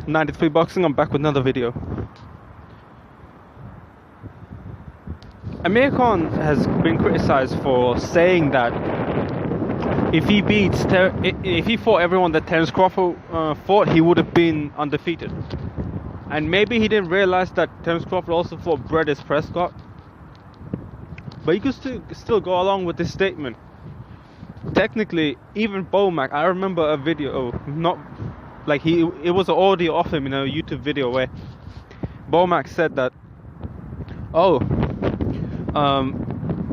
93 Boxing. I'm back with another video. Amir Khan has been criticized for saying that if he fought everyone that Terence Crawford fought, he would have been undefeated. And maybe he didn't realize that Terence Crawford also fought Presscot. But you could still go along with this statement. Technically, even Bomac, I remember a video, it was an audio of him in a YouTube video where Bomac said that,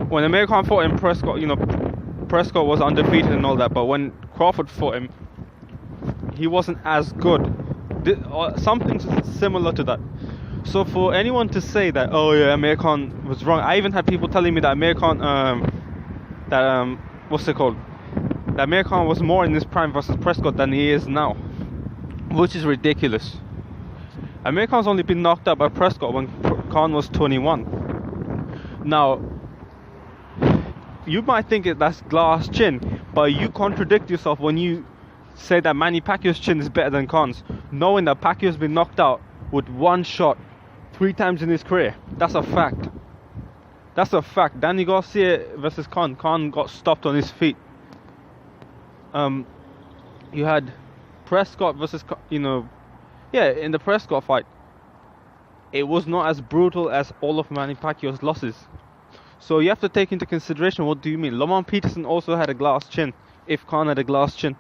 when Amir Khan fought in Presscot, Presscot was undefeated and all that, but when Crawford fought him, he wasn't as good. Something similar to that. So for anyone to say that, Amir Khan was wrong, I even had people telling me that Amir Khan, that Amir Khan was more in his prime versus Presscot than he is now, which is ridiculous. Amir Khan's only been knocked out by Presscot when Khan was 21. Now, you might think that's glass chin, but you contradict yourself when you say that Manny Pacquiao's chin is better than Khan's, knowing that Pacquiao's been knocked out with one shot 3 times in his career. That's a fact. That's a fact. Danny Garcia versus Khan. Khan got stopped on his feet. You had Presscot versus, in the Presscot fight, it was not as brutal as all of Manny Pacquiao's losses. So you have to take into consideration, what do you mean? Lamont Peterson also had a glass chin, if Khan had a glass chin.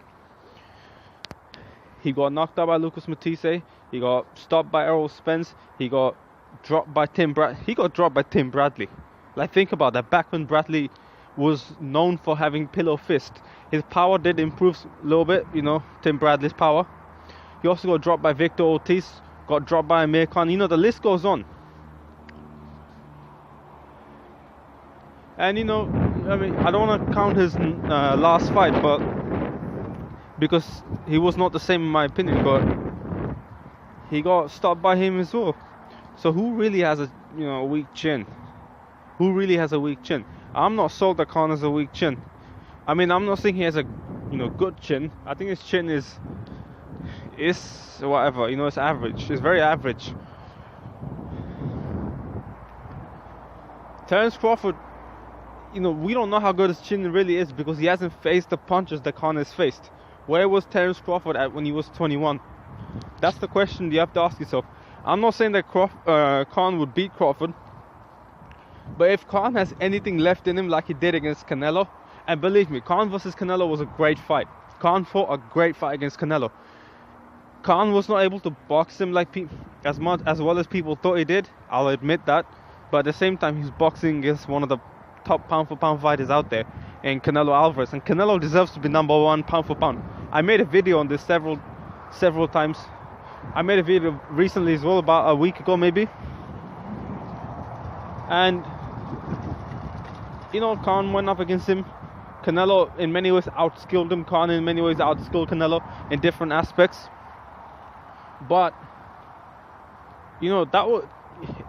He got knocked out by Lucas Matisse. He got stopped by Errol Spence. He got dropped by Tim Bradley. Like, think about that. Back when Bradley was known for having pillow fist, his power did improve a little bit, Tim Bradley's power. He also got dropped by Victor Ortiz, got dropped by Amir Khan. The list goes on. And I don't want to count his last fight, but because he was not the same in my opinion, but he got stopped by him as well. So who really has a weak chin? Who really has a weak chin? I'm not sold that Khan has a weak chin. I'm not saying he has a good chin. I think his chin is whatever, it's average. It's very average. Terence Crawford, we don't know how good his chin really is because he hasn't faced the punches that Khan has faced. Where was Terence Crawford at when he was 21? That's the question you have to ask yourself. I'm not saying that Khan would beat Crawford, but if Khan has anything left in him like he did against Canelo, and believe me, Khan versus Canelo was a great fight. Khan fought a great fight against Canelo. Khan was not able to box him as well as people thought he did. I'll admit that, but at the same time, he's boxing against one of the top pound for pound fighters out there in Canelo Alvarez, and Canelo deserves to be number 1 pound for pound. I made a video on this several times. I made a video recently as well, about a week ago maybe, and Khan went up against him. Canelo in many ways outskilled him. Khan in many ways outskilled Canelo in different aspects. But that was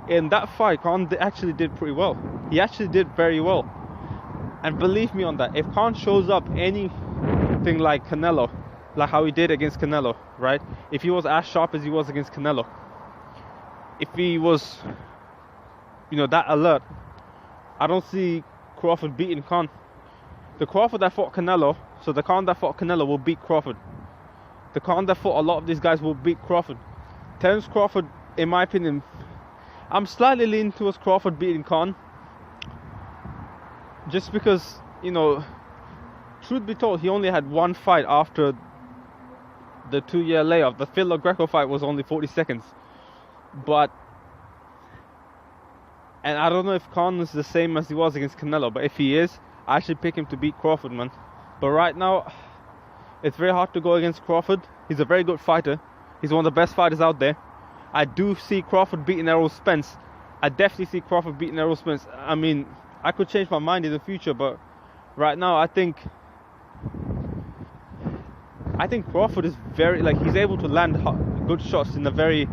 in that fight, Khan actually did pretty well. He actually did very well. And believe me on that, if Khan shows up anything like Canelo, like how he did against Canelo, right? If he was as sharp as he was against Canelo, if he was, that alert, I don't see Crawford beating Khan. The Crawford that fought Canelo, so the Khan that fought Canelo will beat Crawford. The Khan that fought a lot of these guys will beat Crawford. Terence Crawford, in my opinion, I'm slightly leaning towards Crawford beating Khan. Just because, truth be told, he only had one fight after the 2-year layoff. The Phil Greco fight was only 40 seconds. And I don't know if Khan is the same as he was against Canelo, but if he is, I actually pick him to beat Crawford, man. But right now, it's very hard to go against Crawford. He's a very good fighter. He's one of the best fighters out there. I do see Crawford beating Errol Spence. I definitely see Crawford beating Errol Spence. I could change my mind in the future, but right now I think Crawford is he's able to land good shots in a very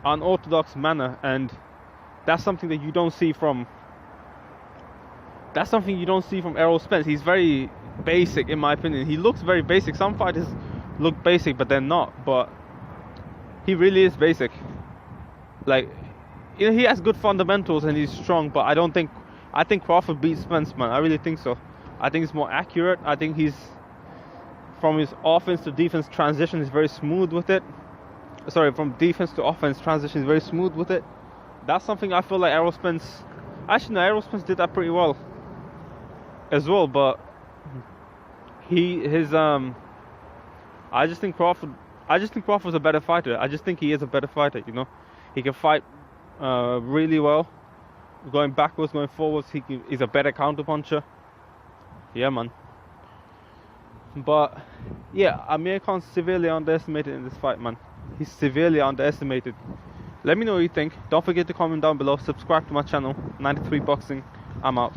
unorthodox manner, and that's something that you don't see from Errol Spence. He's very basic, in my opinion. He looks very basic. Some fighters look basic, but they're not. But he really is basic. Like, you know, he has good fundamentals and he's strong, but I think Crawford beats Spence, man. I really think so. I think he's more accurate. I think he's, from his offense to defense transition, he's very smooth with it. Sorry, from defense to offense transition, he's very smooth with it. That's something I feel like Errol Spence. Actually, no, Errol Spence did that pretty well as well. But I just think Crawford's a better fighter. I just think he is a better fighter. You know, he can fight really well, going backwards, going forwards. He's a better counter puncher. Yeah, man. But yeah, Amir Khan's severely underestimated in this fight, man. He's severely underestimated. Let me know what you think. Don't forget to comment down below. Subscribe to my channel, 93 Boxing. I'm out.